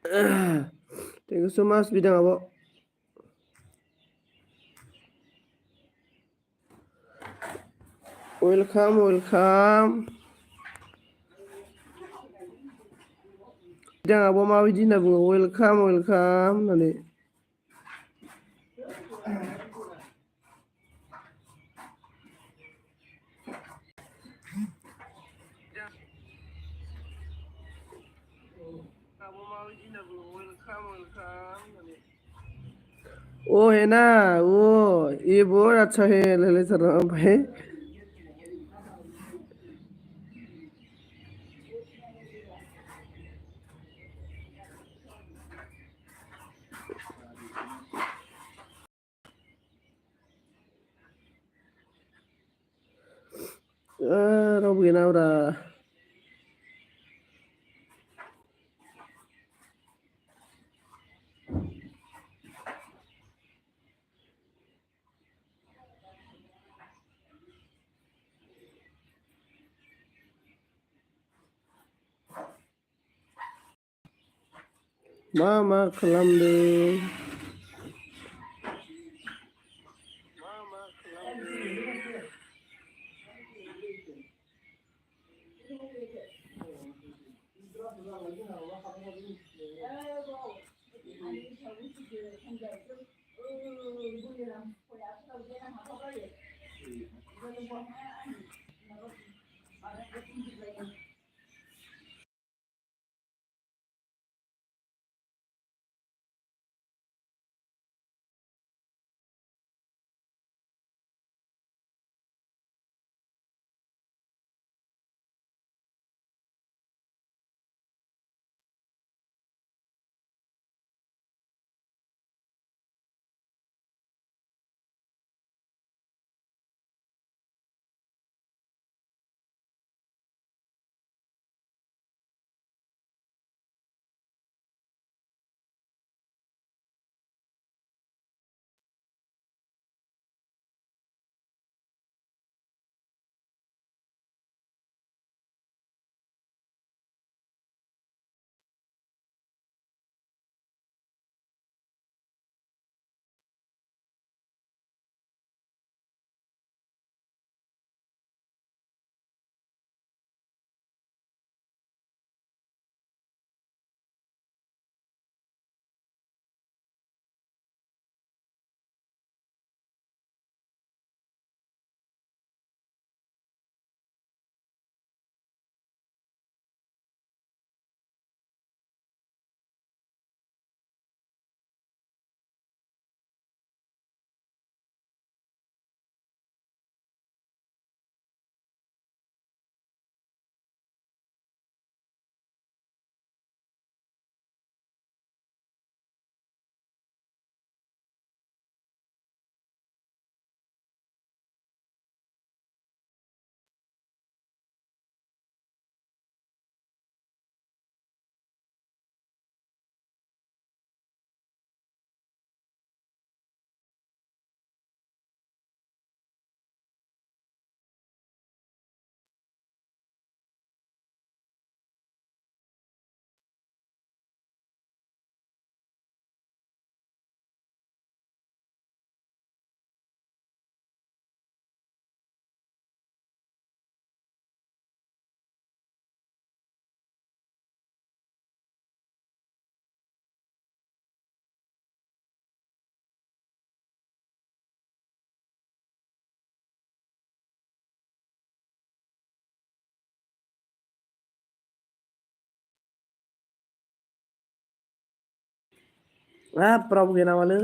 Thank you so much bidang abo. Welcome. Bidang abo mabaयदि होनना बुङो welcome होननानै. Oh है ना वो ये बहुत अच्छा है ललित सर भाई रावबो गैया नाब्रा मा खालामदों रावबो गैया नामालै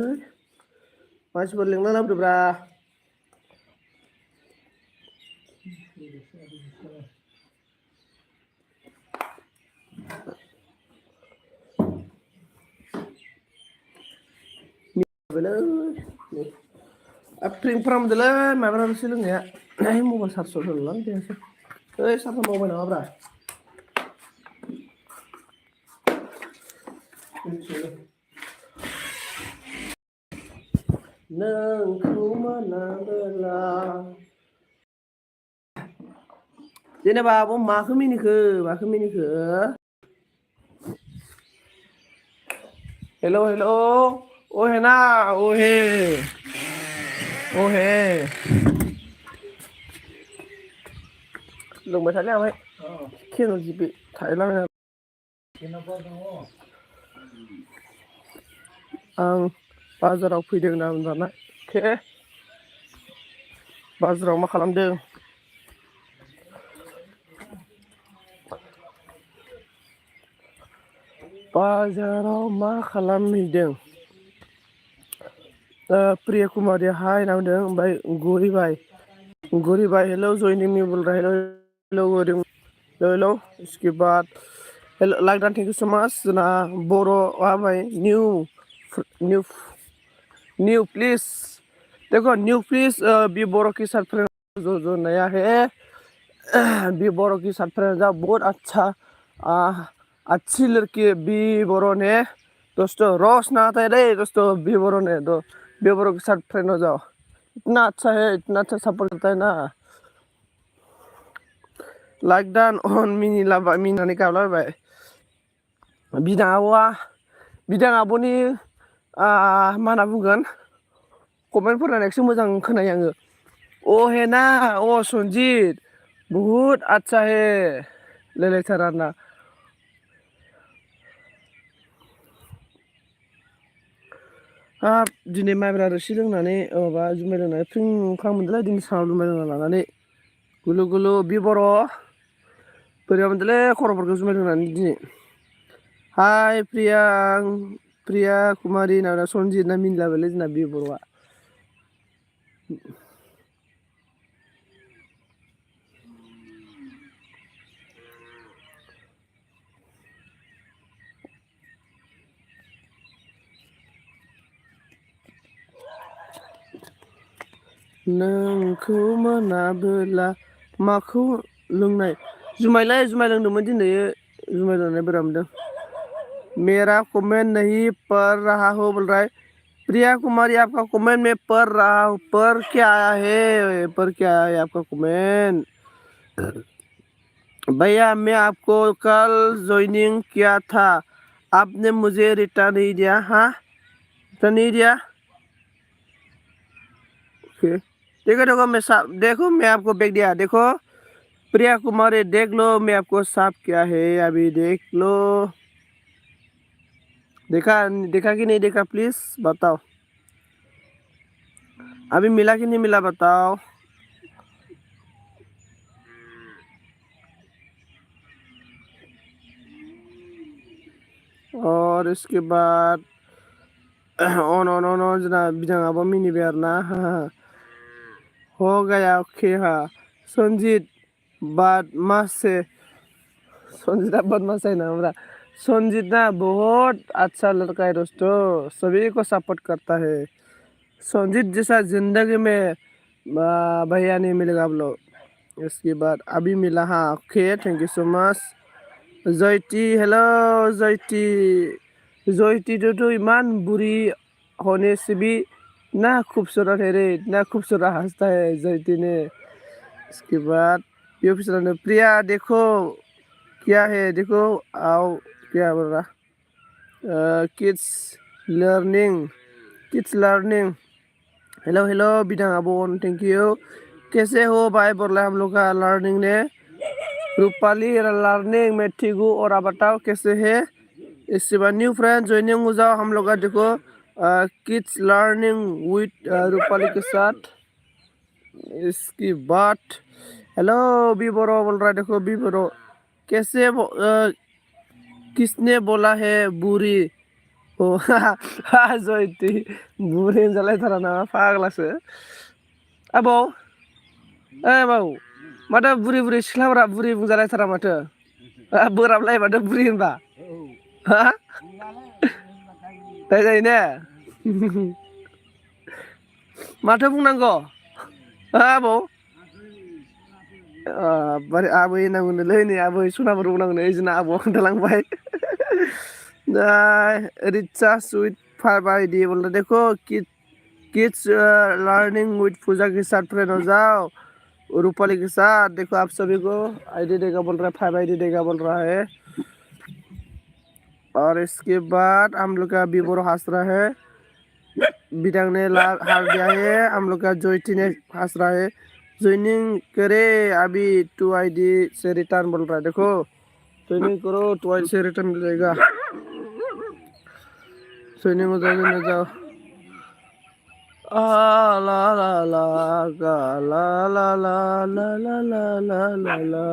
मानसिफोर लिंना लाबोदोब्रा फ्रिं फ्रामदोलै माबाना रोसि लोंनाया मबाइल चार्ज होलां देनोसै ओइ साथा मावबाय नामाब्रा नोंखौ मोनाबोला जेनेबा आब' माखौ मिनिखो हेलो हेलो ओ है ना ओ है ओ है लोंबाय थाले आमाय खेल जिबि थायलाङो आं बाजाराव फैदों ना दाना के बाजाराव मा खालामदों बाजाराव मा खालामहैदों प्रिया कुमारी हाय ना बुंदों ओमफ्राय गोरी भाई हेलो जॉइनिंग मी बोल रहा है हेलो हेलो हेलो इसके बाद हेलो लाइक डान थैंक यू सो मच जना बोरो भाई न्यू न्यू न्यू प्लीज देखो न्यू प्लीज बी बोरो के साथ फ्रेंड जो नया है बी बोरो के साथ फ्रेंड जा बहुत अच्छा अच्छी लड़की है बी बोरो ने दोस्तों रोश ना आता है रे दोस्तों बी बोरो ने तो बी बोरो के साथ फ्रेंड हो जाओ इतना अच्छा है इतना अच्छा सपोर्ट करता है ना लाइक डान ऑन मिनी लाबा मिनानै गाबलाबाय बिदां आब'नि मा होनना बुंगोन कमेन्ट फरायनायखौसो मोजां खोनायो आङो ओ है ना ओ सन्जित बहुत अच्छा है लेलेथारा ना दिनै माइब्रा रोसि लोंनानै माबा जुमाय लोंनानै फ्रिं खां मोनदोंलै दिनै सानाव जुमाय लोंना लानानै गुलु गुलु बि बर' बोरैबा मोनदोंलै खर'फोरखौ जुमाय लोंनानै दिनै हाय प्रिया कुमारी ना सन्जित ना मिनिलाबायलै जोंना बि बर'आ नोंखौ मोनाबोला माखौ लोंनाय जुमाय लोंदोंमोन दिनै जुमाय लोंनानै बोरैबा मोनदों मेरा कमेंट नहीं पढ़ रहा हो बोल रहा है प्रिया कुमारी आपका कमेंट में पढ़ रहा हूँ पर क्या आया है आपका कमेंट भैया मैं आपको कल ज्वाइनिंग किया था आपने मुझे रिटर्न नहीं दिया हाँ रिटर्न नहीं दिया ओके देखो मैं आपको बैग दिया देखो प्रिया कुमारी देख लो मैं आपको साफ किया है अभी देख लो देखा देखा कि नहीं देखा प्लीज बताओ अभी मिला कि नहीं मिला बताओ और इसके बाद ऑन जना बिदांगाबो मिनिबाय आरो ना हो गया ओके हाँ संजीत बदमाश से संजीता बदमाश है ना हमारा संजीत ना बहुत अच्छा लड़का है दोस्तों सभी को सपोर्ट करता है संजीत जैसा जिंदगी में भैया नहीं मिलेगा आप लोग इसके बाद अभी मिला हाँ okay thank you so much जयती हेलो जयती तो इमान बुरी होने से भी ना खूबसूरत है रे इतना खूबसूरत हंसता है जयती ने इसके बाद ये ऑफिसर ने प्रिया देखो क्या है देखो आओ क्या बोल रहा किड्स लर्निंग हेलो हेलो बिदां आबोन थैंक यू कैसे हो भाई बोल रहा है हम लोग का लर्निंग ने रूपाली लर्निंग में ठीक हूँ और आप बताओ कैसे है इसके बाद न्यू फ्रेंड ज्वाइनिंग हो जाओ हम लोग का देखो किड्स लर्निंग विद रूपाली के साथ इसकी बात हेलो बी बोरो बोल रहा है देखो बी बोरो कैसे किसने बोला है बुरी ओ जयती बुरी जालायथारा ना फाग्लासो आबौ बाबु माथो बुरि सिख्लाफोरा बुरि बुंजालायथारा माथो बोराबलाय माथो बुरि होनबा हा दाय जायो ने माथो बुंनांगौ आबौ आबै होनांगौनोलै नै आबै सनाफोर बुंनांगौनो जोंना आबौआ खोन्थालांबाय रिचा स्वीट फाइव बोल देखो किड्स लर्निंग विद पूजा के साथ फ्रेंड हो जाओ रूपाली के साथ देखो आप सभी को आईडी देगा बोल रहा है 5 आईडी देगा बोल रहा है और इसके बाद हम लोग का बीबोरो हंस रहा है, बिदांग ने हार दिया है। हम लोग का जोइटी ने हंस रहा है, ज्वाइनिंग करे अभी 2 ID से रिटर्न बोल रहा है। देखो ज्वाइनिंग करो 2 ID से रिटर्न मिल जाएगा। ज्वाइनिंग हो जाओ। आ ला ला ला गा ला ला ला ला ला ला ला ला ला।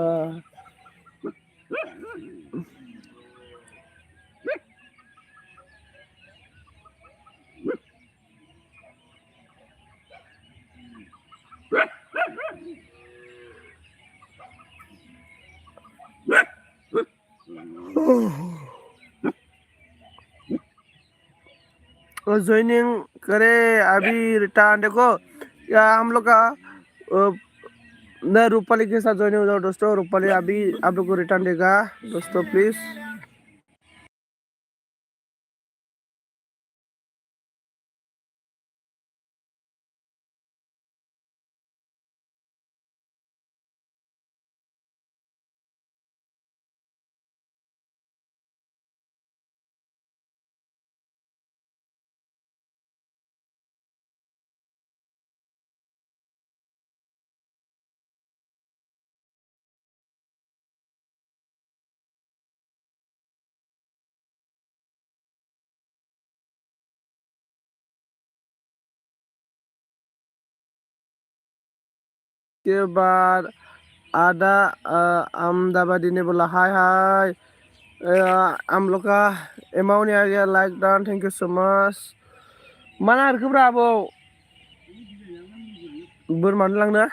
ज्वाइनिंग करे अभी रिटर्न। देखो या हम लोग का न रूपाली के साथ ज्वाइनिंग हो जाओ दोस्तों। रूपाली अभी आप लोग को रिटर्न देगा दोस्तों, प्लीज। के बाद आदा अहमदाबादी ने बोला हाय हाय। हम लोग का अमाउंट आ गया, like Don, thank you so much. माना आरखोब्रा आबौ बोरमानो लांनो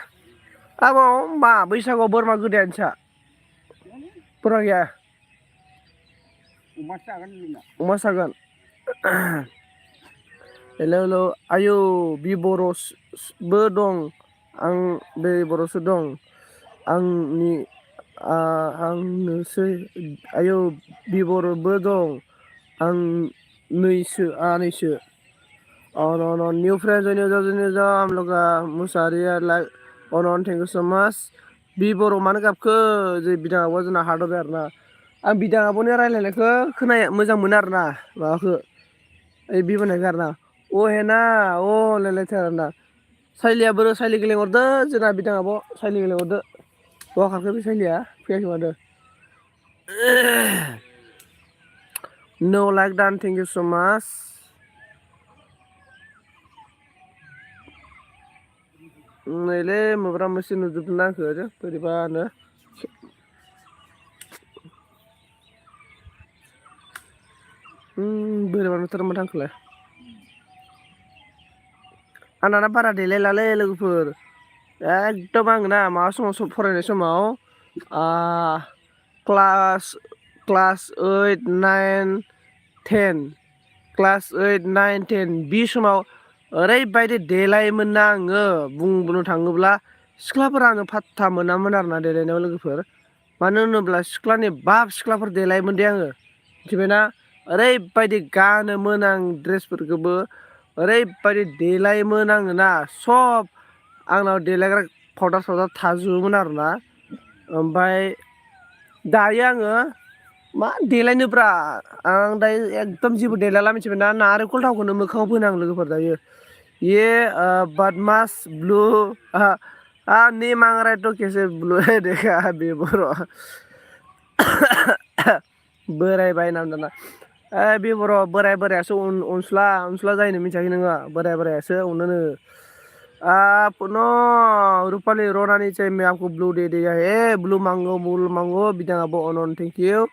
आबौ मा बैसागुआव बोरमा गोदायानोसा बोरमा गैया? अमा सागोन। हेलौ हेलौ आयौ बिबरसबो दं, आं बिबरसो दं आंनि आंनोसै। आयौ बिबरबो दं आं आनैसो। और न्यू फ्रेंड्स हम लोग का मुसाहारि लाइक अन थैंक यू सो मच। बिबर मानो गाबखो जे बिदां आब'आ जोंना हार्ट होबाय आरो ना। आं बिदां आब'नि रायलायनायखौ खोनाया मोजां मोनो आरो ना, माबाखौ ओइ बिबोनायखौ आरो ना। अ हेना अ लायलायथार आरो ना। साइलिया बोरो साइलिखौ लेंहरदो जोंना बिदां आब' साइलिखौ लेंहरदो। बहा खारखो बे साइलिया फैयाखै माथो। Know like don thank you सो माच। नैलै माब्रा मोनसे नुजोबदों आंखो बोरैबानो। बोरैबा नुथारदों माथो आंखौलाय। आंना बारा देलायलालै लोगोफोर। एकदम आं ना माबा समाव फरायनाय समाव क्लास 8, 9, 10 क्लास 8, 9, 10 बि समाव ओरैबायदि देलायोमोन ना आङो बुंनो थाङोब्ला सिख्लाफोरा आङो फात्ता मोनामोन आरोना देलायनायाव लोगोफोर। मानो होनोब्ला सिख्लानि बाप सिख्लाफोर देलायोमोन दे आङो, मिथिबायना। ओरैबायदि गानोमोन आं ड्रेसफोरखौबो ओरैबायदि देलायोमोन आङो ना। सब आंनाव देलायग्रा पाउदार सावदार थाजोबोमोन आरोना। ओमफ्राय दायो आङो मा देलायनोब्रा, आं दायो एकदम जेबो देलायला मिथिबायना। नारेंखल थावखौनो मोखाङाव फोनो आं लोगोफोर दायो। ये बदमाश ब्लू नहीं मांग रहा है तो कैसे ब्लू है देखा बे बर' बोरायबाय नाम दाना। बे बर' बोरायासो अनसुला जायो मिथियाखै नोङो? बोरायासो अनोनो। पुनः रूपाली रोना नीचे मैं आपको ब्लू दे दिया है, ब्लू मांगो बिदां आब' अनन थैंक यू।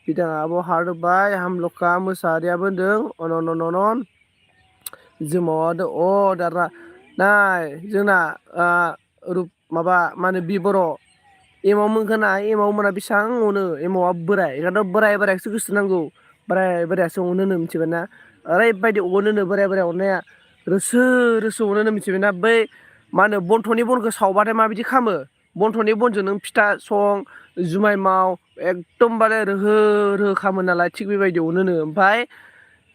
बिदां आब' हार्ट बाय। हम लोग का मोसाहारियाबो होनदों अनन जोमावाद अ दारा नाय जोंना माबा मा होनो बिबर' एमाव मोनखोना एमाव मोना बेसेबां अनो। एमावआ बोराय, ओंखायनोथ' बोरायसो गोसो नांगौ। बोरायासो अनोनो मिथिबायना। ओरैबायदि अनोनो बोराय अननाया रोसो रोसो अनोनो मिथिबायना। बै मा होनो बन्थ'नि बनखौ सावबाथाय माबायदि खामो, बन्थ'नि बनजों नों फिथा सं जुमाय माव एकदमबारे रोहो रोहो खामो नालाय, थिग बेबायदि अनोनो। ओमफ्राय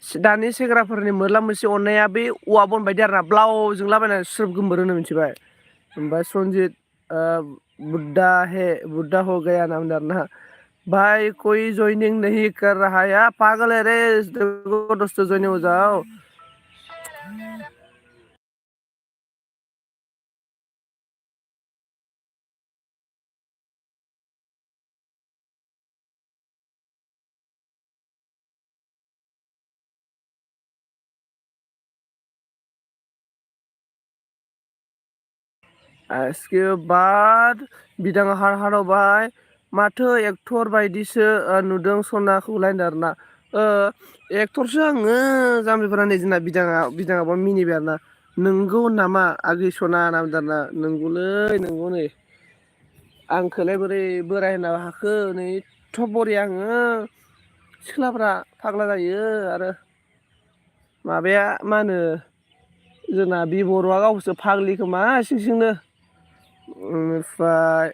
दानि सेंग्राफोरनि मोरला मोनसे अननाया बे औवा बन बायदि आरोना, ब्लाव जोंलाबायनानै स्रोब गोमोरो होनो मिथिबाय। ओमफ्राय सनजित बुड्ढा हो गया नाम होनदों आरोना। भाई कोई ज्वाइनिंग नहीं कर रहा है पागल है रे देखो दोस्तों ज्वाइनिंग हो जाओ इसके बाद बिदाङा हारहारावबाय माथो एक्टर बायदिसो नुदों सनाखौलाय आरोना एक्टरसो आङो जाम्बिफोरा नै जोंना बिदाङाबो मिनिबाय आरोना नोंगौ नामा आगै सना होनना बुंदों आरोना नंगौलै नंगौ नै आंखौलाय बोरै बोराय होननो हाखो नै एथ' बरिया आङो सिख्लाफ्रा फाग्ला जायो आरो माबाया मा होनो जोंना बिबर'आ गावखौसो फाग्लि खोमा सिं सिंनो बेनिफ्राय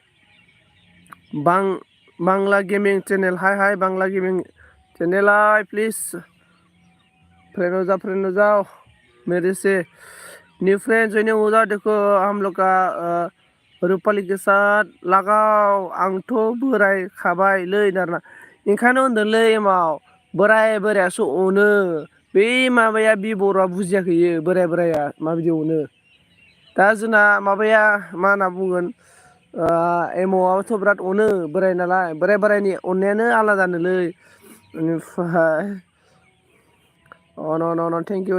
बांला गेमिं चैनल हाय बांला गेमिं चैनल हाय प्लीज फ्रेंड हो जाओ मेरे से न्यू फ्रेंड ज्वाइनिंग हो जाओ देखो हम लोग का रुपाली के साथ लगाव आंथ' बोराय खाबायलै आरोना ओंखायनो होनदोंलै एमाव बोरायासो अनो बै माबाया बिबर'आ बुजियाखैयो बोराया माबायदि अनो दा जोंना माबाया मा होनना बुंगोन एमआवथ' बिराद अनो बोराय नालाय बोरायनि अननायानो आलादानोलै बेनिफ्राय अ thank you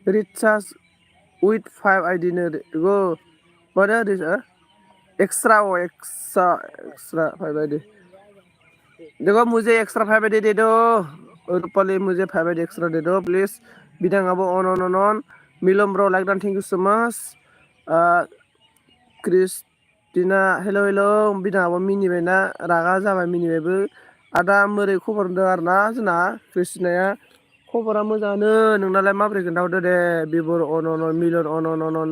recharge with 5 ID go what are this extra 5 ID देखो मुझे एक्स्ट्रा 5 ID दे दो रूपाली मुझे 5 ID एक्स्ट्रा दे दो प्लीज बिदाङाबो अन मिलम ब्रो लाइक डान thank you so much Christina हेल' बिदाङाबो मिनिबायना रागा जाबाय मिनिबायबो आदा मोरै खबर होनदों आरोना जोंना क्रिस्टिनाया खबरा मोजाङानो नोंनालाय माबोरै खोन्थाहरदो दे बिबर अन मिलन अन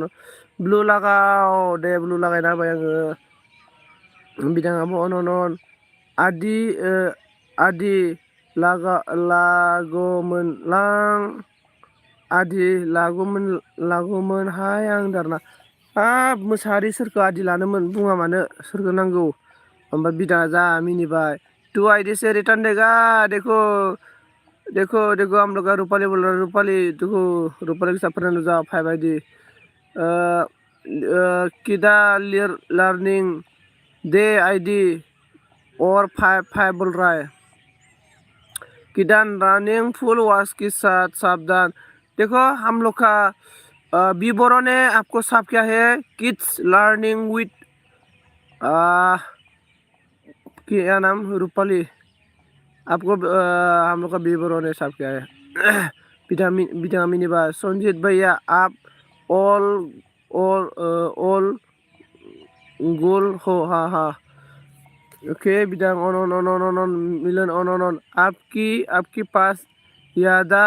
ब्लु लागाव दे ब्लु लागायना होबाय आङो बिदाङाबो अन आदि लागौमोनलां आदि लागौमोन हाय आं दारना हाब मोसाहारि सोरखौ आदि लानोमोन बुङा मानो सोरखौ नांगौ ओमफ्राय बिदाङा जा मिनिबाय टू आईडी से रिटर्न देगा देखो हम लोग का रूपाली बोल रहा है रूपाली के साथ फ्रेंड हो जाओ 5 आईडी किदा लर्निंग दे आईडी और 5 बोल रहा है किदान रनिंग फुल वॉश के साथ सावधान देखो हम लोग का बीबोरो ने आपको साफ किया है किड्स लर्निंग विथ क्या नाम रूपाली आपको हम लोग का बीबोरो ने साफ किया है विटामिन बा संजीत भैया आप ऑल गोल हो हाँ ओके बिदां ऑन मिलन ऑन आपकी पास यादा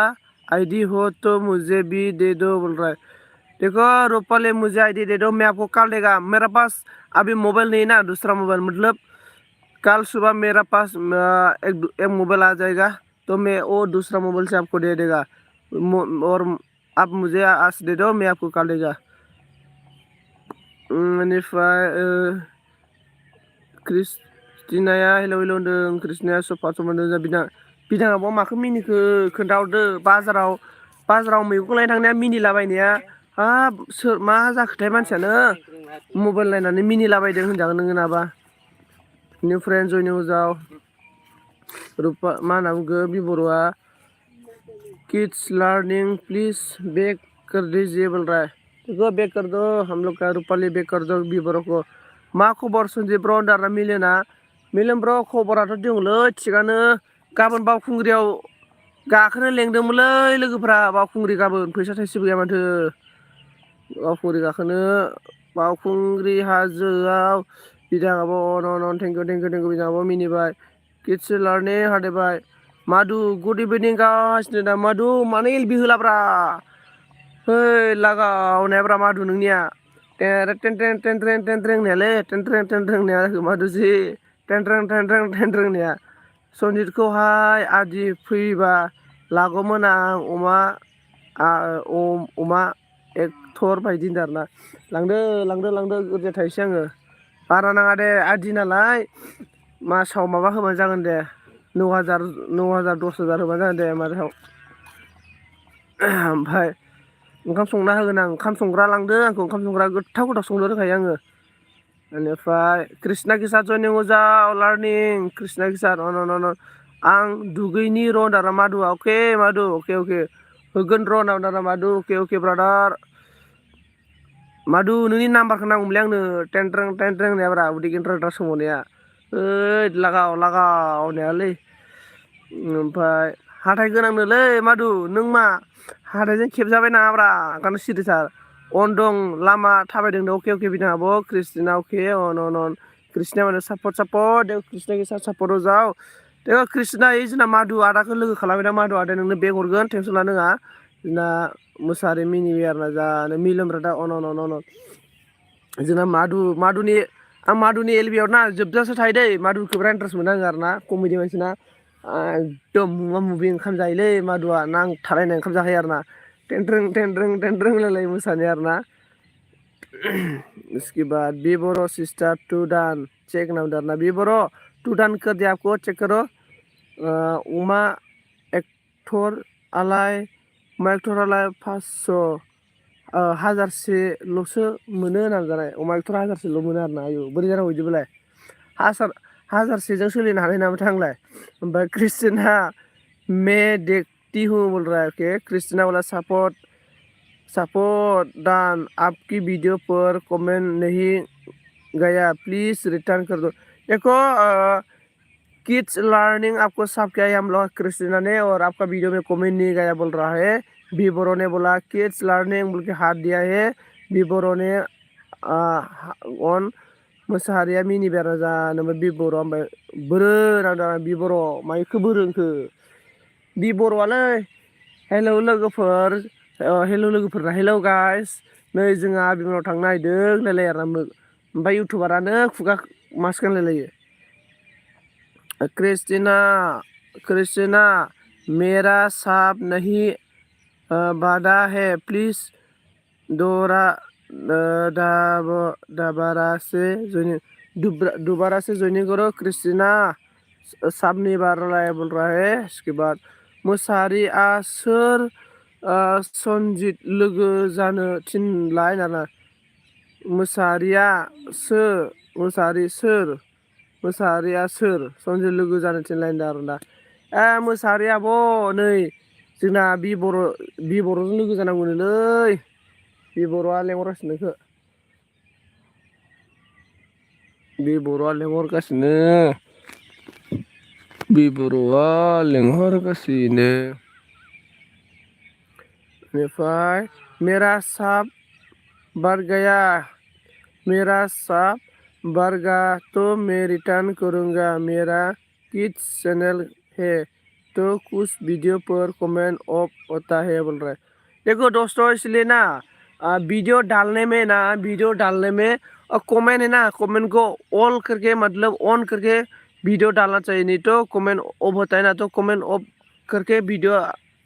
आईडी हो तो मुझे भी दे दो बोल रहा है देखो रूपाली मुझे आईडी दे दो मैं आपको कल देगा मेरा पास अभी मोबाइल नहीं ना दूसरा मोबाइल मतलब कल सुबह मेरा पास एक मोबाइल आ जाएगा तो मैं वो दूसरा मोबाइल से आपको दे देगा और आप मुझे आज दे दो मैं आपको कल देगा बेनिफ्राय क्रिस्टिनाया हेल' होनदों क्रिस्टिनाया सफा होनदों बिदाङाबो माखौ मिनिखो खोन्थाहरदो बाजाराव मैगं लायनो थांनाया मिनिलाबायनाया हाब सोर मा जाखोथाय मानसियानो मबाइल नायनानै मिनिलाबायदों होनजागोन नोङो नाबा न्यू फ्रेंड जयनिं हो जाओ रूपा मा होनना बुंखो बिबर'आ किड्स लर्निंग प्लीज बैक कर दीजिए बोल रहा है देखो बैक कर दो हम लोग का रूपाली बैक कर दो बिबर' को मा खबर सन्जित ब्र दाना मिलन ब्र खबराथ' दङलै थिगानो गाबोन बावखुंग्रियाव गाखोनो लेंदोंमोनलै लोगोफ्रा बावखुंग्रि गाबोन फैसा थाइसेबो गैया माथो बावखुंग्रि गाखोनो बावखुंग्रि हाजोआव बिदाङाबो अन थेंक इउ बिदाङाबो मिनिबाय किड्स लार्निं हादेबाय माधु गुड इभिनिं गासिनो दा माधु मानो एलबि होलाब्रा है लागावनायाब्रा माधु नोंनिया टेन होननायालै टेन होननाया माधुजि टेन होननाया सन्जितखौहाय आदि फैबा लागौमोन आं अमा एक्टर बायदि होनदों आरोना लांदो गोरजा थाइसे आङो बारा नाङा दे आदि नालाय मासाव माबा होबानो जागोन दे 9,000 9,000 10,000 होबानो जागोन दे मासाव। ओमफ्राय ओंखाम संना होगोन आं ओंखाम संग्रा लांदो आंखौ ओंखाम संग्रा गोथाव गोथाव संनो रोंखायो आङो। बेनिफ्राय कृष्णा के साथ जयनिं हो जाओ लार्निं कृष्णा के साथ अन अन अन आं दुगैनि र' दाना माधुआ अके माधु अके अके होगोन र' दाना माधु अके अके ब्रादार माधु नोंनि नाम्बारखौ नांगौमोनलै आंनो टेनट्रें टेनट्रें होननायाब्रा उदै गेन्द्रा सोंहरनाया ओइ लागाव लागाव होननायालै ओमफ्राय हाथाय गोनांनोलै माधु नों मा हाथायजों खेबजाबाय नामाब्रा ओंखायनो सिरि थार अन दं लामा थाबायदों अके अके बिनो आब' कृष्णा अके अन अन अन कृष्णा माने सापर्ट सापर्ट देखो कृष्णा के साथ सापर्ट हो जाओ देखो कृष्णा ओइ जोंना माधु आदाखौ लोगो खालामबाय माधु आदाया नोंनो बेग हरगोन टेनसन लानो नाङा जोंना मोसाहारि मिनिबाय आरोना जानो मिलोमब्रा दा अन अन अन अन जोंना माधुनि आं माधुनि एलबियाव ना जोबजासे थायो दै माधुखौ बिराद इन्टारेस्ट मोनो आङो आरोना कमेडि मानसिना एकदम मुवा मुबि ओंखाम जायोलै माधुआ नांथालायनाय ओंखाम जाखायो आरोना टेनट्रें टेनट्रें टेनट्रें होनलायलायो मोसानाया आरोना इसके बाद बी बरो सिस्टर टू डान चेक नाउ डरना बी बरो टू डान कर दिया आपको चेक करो अमा एक्टर आलाय 500 हाजारसेल'सो मोनो होननानै जानाय अमा एक्टर हाजारसेल' मोनो आरोना आयु बोरै जानांगौ बिदिबालाय हाजारसेजों सोलिनो हानाय नामाथाय आंलाय ओमफ्राय क्रिस्टिना मैं देखती हूँ बोल रहा है ओके क्रिस्टिना वाला सपोर्ट सपोर्ट डान आपकी वीडियो पर कमेंट नहीं गया प्लीज रिटर्न कर दो देखो किड्स लर्निंग आपको सब क्या है हम लोग क्रिस्टिना ने और आपका वीडियो में कमेंट नहीं गया बोल रहा है बीबोरो ने बोला किड्स लर्निंग बोल के हाथ दिया है बीबोरो ने ऑन मोसाहारिया मिनिबाय आरो जानोबो बिबर' ओमफ्राय बोरो नांदों बिबर' माइखौ बोरोंखो बिबर'आलै हेलौ लोगोफोर हेलौ लोगोफोरना हेलौ गाइस नै जोंहा बिमानाव थांनो नागिरदों होनलायलायो आरोना ओमफ्राय इउटुबारानो खुगा मास्क गानलायलायो क्रिस्टिना मेरा साफ नहीं बादा है प्लीज दोबारा दोबारा से ज्वाइनिंग करो क्रिस्टिना साब नहीं बार रहा है बोल रहा है इसके बाद मोसाहारिया सोर सनजित लोगो जानो थिनलाय नाना मोसाहारिया सोर सनजित लोगो जानो थिनलाय होनदों आरोना मोसाहारि आब' नै जोंना बिबर'जों लोगो जानांगौनोलै बिबर'आ लेंहरगासिनो नोंखौ बिबर'आ लेंहरगासिनो बेनिफ्राय मेरा साब बरगा तो मैं रिटर्न करूँगा मेरा किड्स चैनल है तो कुछ वीडियो पर कमेंट ऑफ होता है बोल रहा है देखो दोस्तों इसलिए ना वीडियो डालने में कमेंट है ना कमेंट को ऑल करके मतलब ऑन करके वीडियो डालना चाहिए नहीं तो कमेंट ऑफ होता है ना तो कमेंट ऑफ करके वीडियो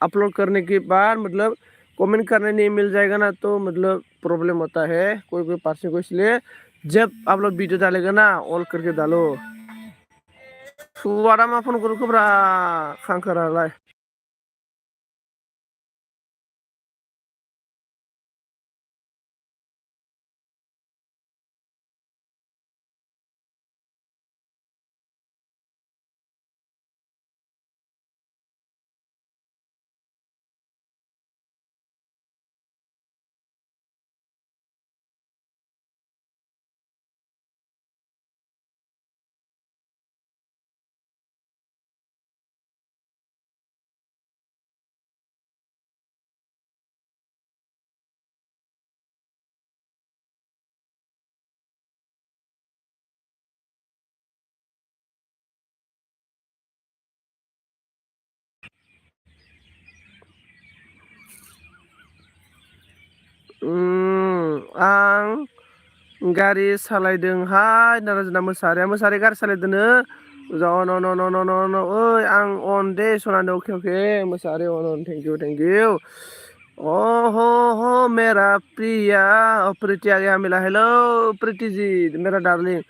अपलोड करने के बाद मतलब कमेंट करने नहीं मिल जाएगा ना तो मतलब प्रॉब्लम होता है कोई पर्सन को इसलिए जब आप लोग वीडियो डालेगा ना ऑल करके डालो सुवारा मा फन करो खांखरालाय आं गारि सालायदोंहाय नाराजना मोसाहारि गारि सालायदोंनो न न न न न न ओइ आं अन दे सनानो अके अके मोसाहारि अन थेंक इउ हो मेरा प्रिया प्रीति आ गया मिला हेलो प्रीति जी मेरा डार्लिंग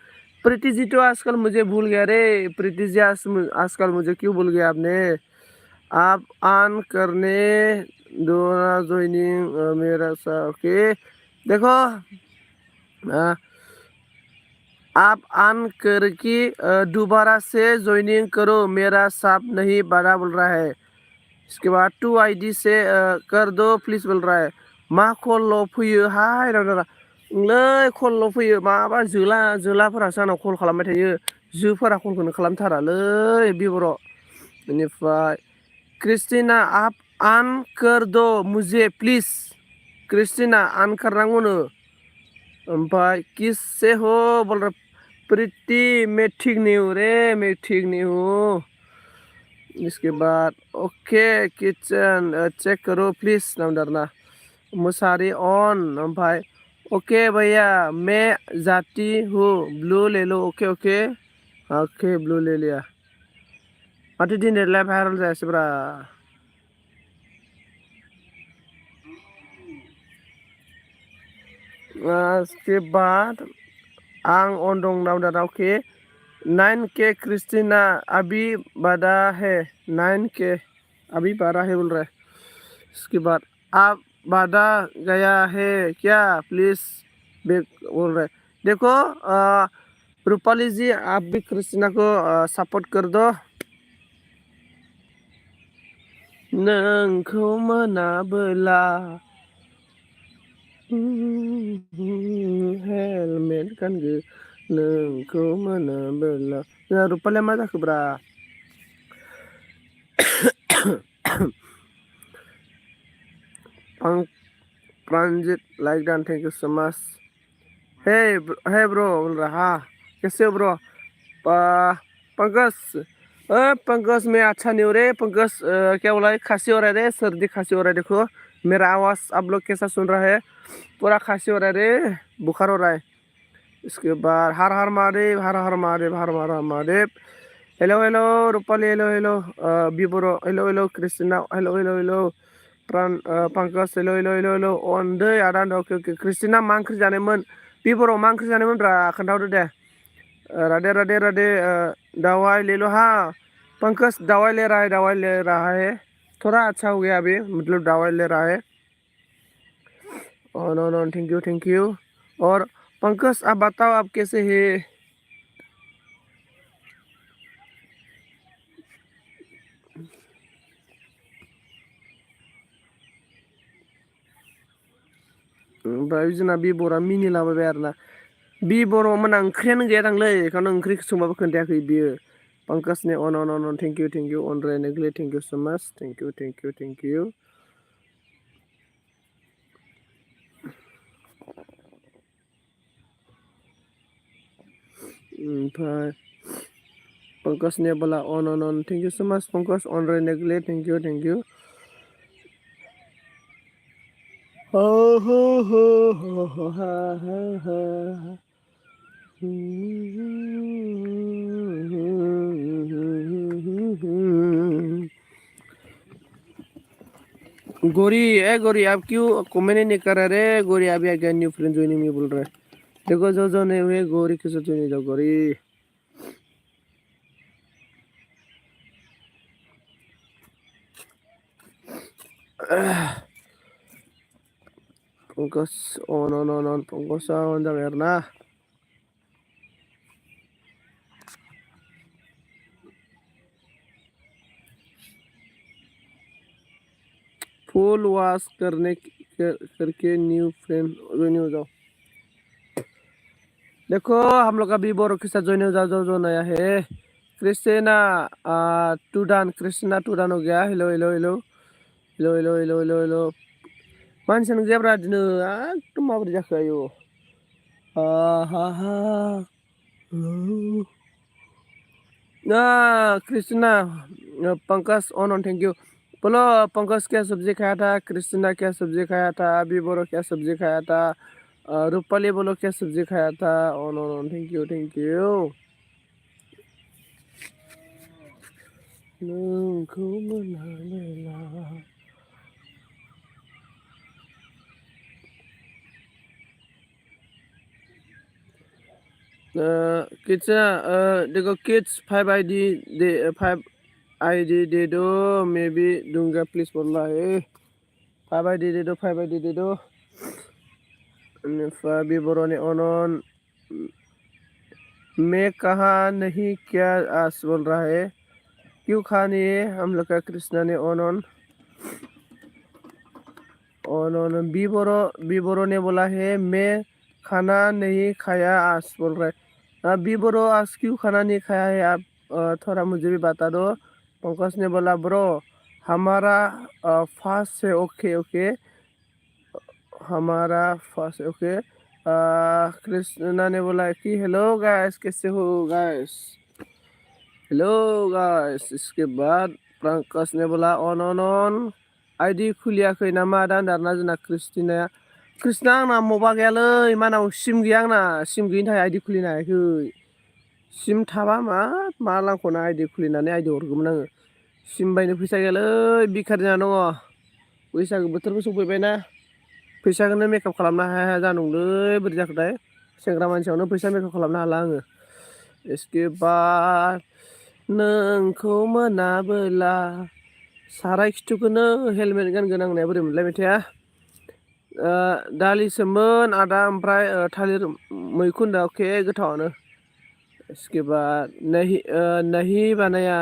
प्रीति जी तो आजकल मुझे भूल गया रे। प्रीति जी आजकल मुझे क्यों भूल गया आपने? आप ऑन करने दो ना ज्वाइनिंग मेरा सा। ओके देखो आप ऑन करके दोबारा से ज्वाइनिंग करो, मेरा साफ नहीं बड़ा बोल रहा है। इसके बाद 2 ID से कर दो प्लीज बोल रहा है। मा कल फैयो हाय रावना लै कल फैयो माबा जोलाफोरासो आंनाव कल खालामबाय थायो। जोफोरा कलखौनो खालामथारालै बिबर'। बेनिफ्राय क्रिस्टिना आप ऑन कर दो मुझे प्लीज। Christina on करनांगौनो। ओमफ्राय किससे हो बोल रहा प्रीति मैं ठीक नहीं हूँ रे, मैं ठीक नहीं हूँ। इसके बाद ओके किचन चेक करो प्लीज नामदारना। मुसारी ऑन। ओमफ्राय ओके भैया मैं जाती हूँ, ब्लू ले लो। ओके ओके ओके ब्लू ले लिया। माथो दिनैलाय भाइरेल जायासैब्रा। इसके बाद आं ऑन दं नामदारना। ओके 9K क्रिस्टीना अभी बड़ा है। 9K अभी बड़ा है बोल रहा है। इसके बाद आप बाधा गया है क्या प्लीज बैक बोल रहे। देखो रूपाली जी आप भी क्रिस्टीना को सपोर्ट कर दो। नोंखौ मोनाबोला हेलमेट गानगो नोंखौ मोनाबोला। जोंहा रूपालिया मा जाखोब्रा? Pranjit like done, thank you so much. Hey bro बोल रहा कैसे हो ब्रो? पंकज पंकज मैं अच्छा नहीं हूँ रे पंकज। क्या बोला है? खांसी हो रहा है रे, सर्दी खांसी हो रहा है। देखो मेरा आवाज़ आप लोग कैसा सुन रहा है? पूरा खांसी हो रहा है रे, बुखार हो रहा है। इसके बाद हर हर महादेव हर हर महादेव हर हर Mahadev. Hello hello Rupali hello hello बिबरो hello hello Christina hello hello hello Pankaj hello hello hello hello अन दै आदा ओके ओके। क्रिस्टिना मा ओंख्रि जानायमोन? बिबरो मा ओंख्रि जानायमोन ब्रा खोन्थाहरदो दे। राधे राधे राधे दवाई ले लो। हाँ पंकज दवाई ले रहा है। थोड़ा अच्छा हो गया अभी, मतलब दवाई ले रहा है। नो नो थैंक यू। और पंकज आप बताओ आप कैसे है? ओमफ्राय जोंना बिबरा मिनिलाबायबाय आरोना। बिबर' मोना ओंख्रियानो गैया दांलै बेखौनो ओंख्रि संबाबो खोन्थायाखै बियो। पंकजनि अन अन अन थैंक यू अनरायनोग्लै thank you so much thank you. ओमफ्राय पंकजनि बोला अन अन अन थैंक यू सो माच पंकज अनरायनोग्लै थैंक यू। हो हो हो हो हो हा हा हा गोरी आप क्यों कमेंट नहीं कर रहे रे? गोरी अभी आ गया न्यू फ्रेंड ज्वाइनिंग में बोल रहे। देखो जो नहीं हुए गोरी के साथ ज्वाइन जाओ गोरी। पंकज अन पंकज अन जाबाय आरोना। फुल वॉश करके न्यू फ्रेंड ज्वाइन हो जाओ। देखो हम लोग अभी बोरो के साथ ज्वाइन हो जाओ जो नया है। क्रिस्टीना क्रिस्टीना हो गया। Hello hello hello hello hello hello hello hello मानसियानो गैयाब्रा दिनै एकदम माबोरै जाखो आयु हा हा Christina Pankaj on thank you. बोलो पंकज क्या सब्जी खाया था? क्रिस्टीना क्या सब्जी खाया था? अभी बोलो क्या सब्जी खाया था? रूपाली बोलो क्या सब्जी खाया था? On thank you. नोंखौ मोनाबोला किड्स देखो किड्स 5 आईडी दे 5 आईडी दे दो मे बी दूंगा प्लीज बोल रहा है 5 आईडी दे दो 5 आईडी दे दो बिबरनी अनन मैं कहा नहीं क्या आस बोल रहा है क्यों खानी है हम लोग का कृष्णा ने अनन अनन बीबरो ने बोला है मैं खाना नहीं खाया आज बोल रहा है बीबरो आज क्यों खाना नहीं खाया है आप थोड़ा मुझे भी बता दो पंकज ने बोला ब्रो हमारा फास्ट है ओके ओके हमारा फास्ट ओके कृष्णा ने बोला कि हेलो गाइस कैसे हो गाइस हेलो गाइस इसके बाद पंकज ने बोला ऑन आईडी खुलियाखै नामा दा होनदारना जोंना कृष्णा आंना मबा गैयालै मानाव सिम गैया आंना सिम गैयिनि थाखाय आईडी खुलिनो हायाखै सिम थाबा मा लांख'ना आईडी खुलिनानै आईडी हरगौमोन आङो सिम बायनो फैसा गैयालै बेखार जाना दङ बैसागो बोथोरबो सफैबायना फैसाखौनो मेकआप खालामनो हाया जादोंलै बोरै जाखोथाय सेंग्रा मानसियावनो फैसा मेकआप खालामनो हाला आङो इसके बाद नोंखौ मोनाबोला साराय खिथुखौनो हेलमेट गानगोन आंनिया बोरै मोनलाय मेथाइआ दालिसोमोन आदा ओमफ्राय थालिर मैखुन दा अके गोथावानो इसके बाद नहीं बनाया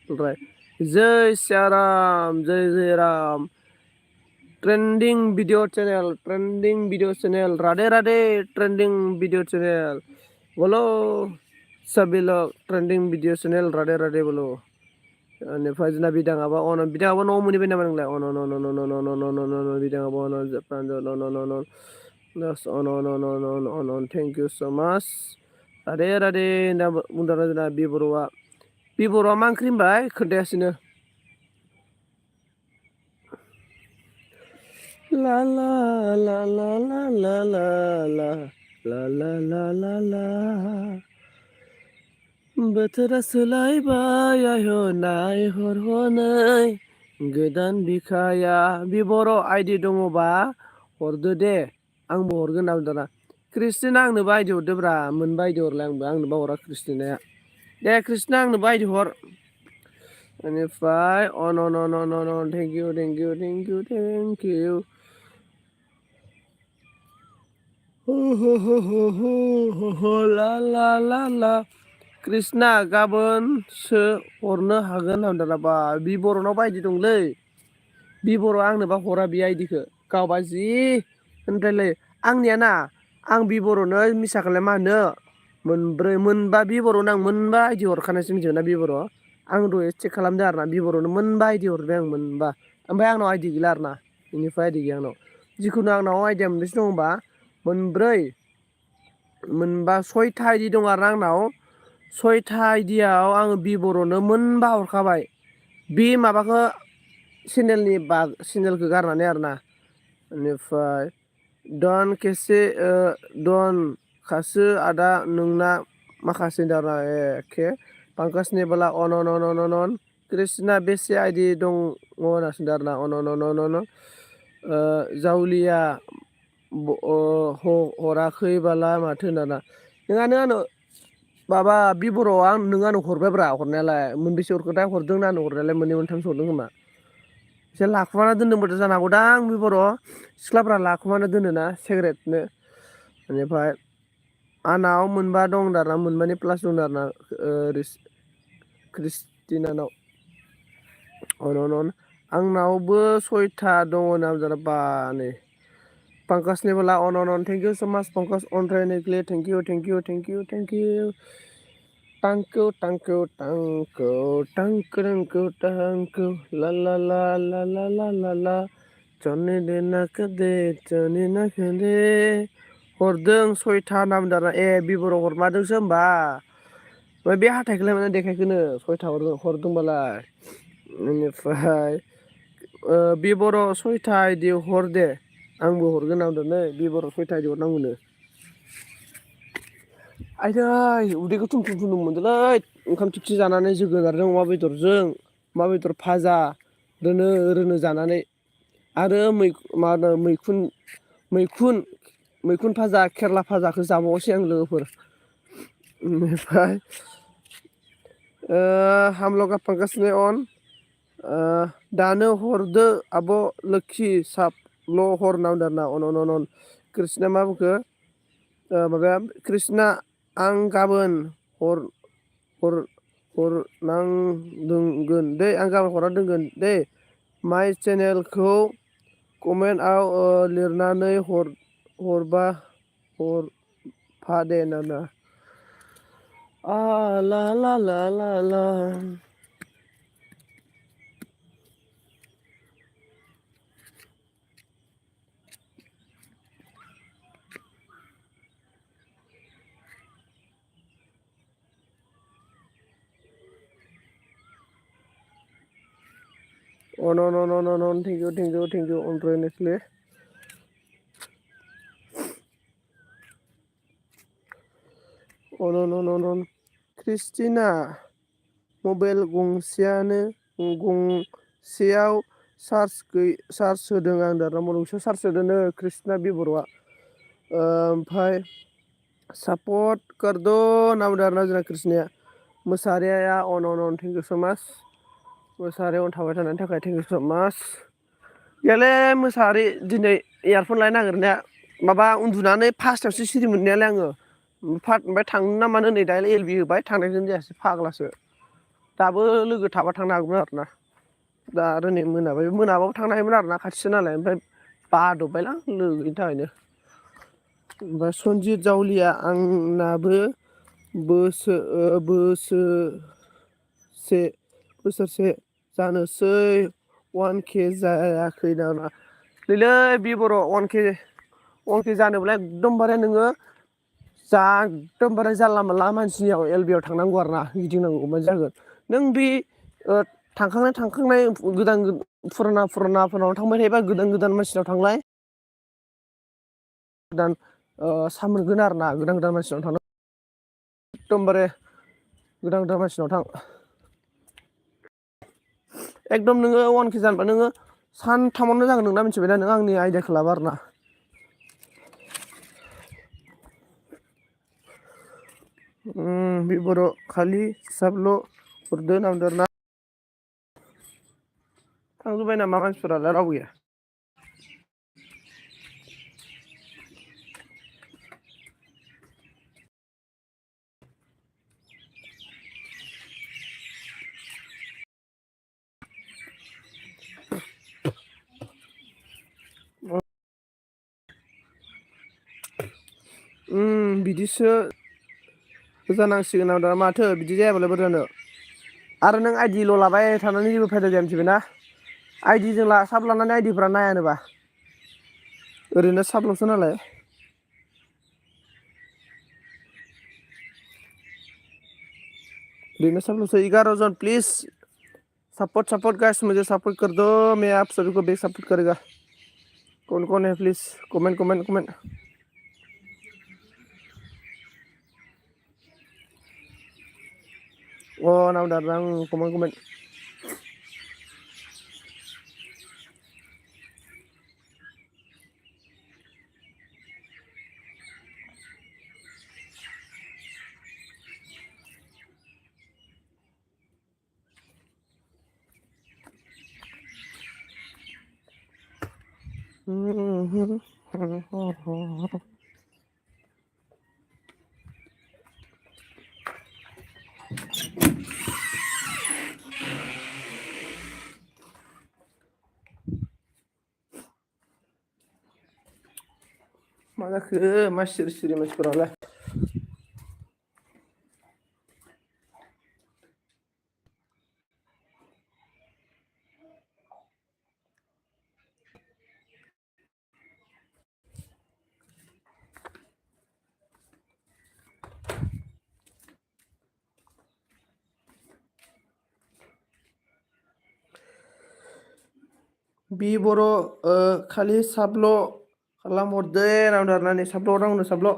ओमफ्राय जय सियाराम जय Ram trending video channel Radhe Radhe trending video channel बोलो सभी लोग trending video channel Radhe Radhe बोलो बेनिफ्राय जोंना बिदाङाबा न'आव मोनहैबाय नामा नोंलाय बिदाङाबा थेंक इउ स' माच राधे राधे होनना बुंदों जोंना बिबर'आ मा ओंख्रि होनबाय खोन्थायासैनो ला ला ला ला ला ला ला ला ला ला ला ला ला बोथोरा सोलायबाय आयौ नायहर हनै गोदान बिखाया बिबर' आइडि दङबा हरदो दे आंबो हरगोन होनना बुंदों ना कृष्णा आंनोबो आइडि हरदोब्रा मोनबा आइडि हरलाय आंनोबो हरा कृष्णया दे कृष्णा आंनोबो आइडि हर बेनिफ्राय अन थेंक इउ ला ला ला ला कृष्णा गाबोनसो हरनो हागोन होनदोंबा बिबर'नाव बायदि दंलै बिबर'आ आंनोबा हरा बे आइडिखौ गावबा जि होनद्रायलायो आंनिया ना आं बिबर'नो मिसाखौलाय मा होनो मोनबा बिबर'नो आं मोनबा आइडि हरखानायसो मिथिगोना बिबर' आं दहाय चेक खालामदों आरोना बिबर'नो मोनबा आइडि हरबाय आं मोनबा ओमफ्राय आंनाव आइडि गैला आरोना बेनिफ्राय आइडि गैया आंनाव जिखुनु आंनाव आइडिया मोनबेसे दं होनबा मोनबा 6था आइडि दं आरो आंनाव 6था आइडियाव आङो बिबर'नो मोनबा हरखाबाय बे माबाखौ चेनेलखौ गारनानै आरोना बेनिफ्राय डन खासो आदा नोंना माखासे दारा एखे पंकजनि बोला अन कृष्णा बेसे आइडि दङ होनना सोंदों आरोना अन जावलिया हराखैबाला माथो होनना नोंहानो आंनो माबा बिबर'आ नों आंनो हरबायब्रा हरनायालाय मोनबेसे हरखोथाय हरदों आंनो हरनायालाय मोननै मोनथामसो हरदों खोमा एसे लाखुमाना दोनदोंबोथ' जानो हागौदां बिबर' सिख्लाफ्रा लाखुमाना दोनोना सिगारेटनो बेनिफ्राय आंनाव मोनबा दं आरोना मोनबानि प्लास दं आरोना क्रिस्टिनानाव अन आंनावबो 6था दङ होनना बुंदों बा नै पंकजनि बोला अन थेंक इउ स' माच पंकज अनद्रायनायखौलै थेंक इउ ला ला ला ला ला ला ला ला चने देना दे चने ना दे हरदों 6था होनना बुंदों आरोना बिबर' हरमारदोंसो होमबा ओमफ्राय बे हाथाइखौलाय माने देखायखोनो 6था हरदोंबालाय बेनिफ्राय बिबर' 6था आइडि हर दे आंबो हरगोन होनना बुंदों नै बिबर' 6था आइडि हरनांगौनो आयदै उदैखौ थुम मोनदोंलै ओंखाम थिगसे जानानै जोगोनारजों अमा बेदर भाजा रोनो जानानै आरो मैखुन भाजा केरेला भाजाखौ जाबावासै आं लोगोफोर ओमफ्राय हम लोग का पंकज ने ऑन दानो हरदो आब' लोखि साबल' हर नांदों आरोना अन अन अन कृष्णा मा बुंखो माबाया कृष्णा आं गाबोन हर हर हरनांदोंगोन दै आं गाबोन हरना दोनगोन दै माइ चेनेलखौ कमेन्टआव लिरनानै हरबा हरफा दे होनना ला ला ला ला ला Oh no no no no no thank you honestly oh no no no no Christina mobile गंसेयाव चार्ज होदों आं दाना गंसेयाव चार्ज होदोंनो क्रिस्टिना बिबर'आ ओमफ्राय सापर्ट करदो होनना बुंदों आरोना जोंना क्रिस्टिनाया मोसाहारिया अन अन अन थेंक इउ स' माच मोसाहारिया अन थाबाय थानायनि थाखाय थेंक इउ स' माच गैयालै मोसाहारि दिनै इयारफन लायनो नागिरनाया माबा उन्दुनानै फार्स्टआवसो सिरि मोननायालाय आङो ओमफ्राय थांनो ना मानो नै दालाय एल बि होबाय थांनायजों जायासै फाग्लासो दाबो लोगो थाबा थांनो हागौमोन आरोना दा आरो नै मोनाबाबो थांनो हायोमोन आरोना खाथिसो नालाय ओमफ्राय बादबबायलां लोगोनि थाखायनो ओमफ्राय सनजित जावलिया आंनाबो बोसोरसे जानोसै 1K जायाखै नामा नैलै बिबर' 1K जानोब्ला एकदमबारे नोङो जा एकदमबारे जानला मोनला मानसिनियाव एल बि आव थांनांगौ आरो ना गिदिंनांगौ होमबानो जागोन नों बे थांखांनाय गोदान फुरानाफोराव थांबाय थायोबा गोदान मानसिनाव थांलाय गोदान सान मोनगोन आरो ना गोदान मानसिनाव थांनो एकदमबारे गोदान मानसिनाव थां एकदम नोङो 1K जानोबा नोङो सानथामावनो जागोन नोंना मिथिबायना नों आंनि आइदियाखौ लाबा आरोना बिबर' खालि हिसाबल' हरदो होनना बुंदों आरोना थांजोब्बाय नामा मानसिफोरालाय रावबो गैया बिदिसो जानांसिगोन आं दा माथो बिदि जायाबालाय बोरै जानो आरो नों आइडिल' लाबाय थानानै जेबो फायदा जाया मिथिबायना आइडिजों साब लानानै आइडिफ्रा नायानोबा ओरैनो साबल'सो नालाय ओरैनो साबल'सो 11 जन प्लिज सपोर्ट गाइस मुझे सपोर्ट कर दो मैं आप सभी को भी सपोर्ट करेगा कौन है प्लीज कमेंट नाम दार कमेंट मा जाखो मा सिरि मानसिफोरालाय बिबर' खालि साबल' खालामहरदो रावनो आरोना साबल'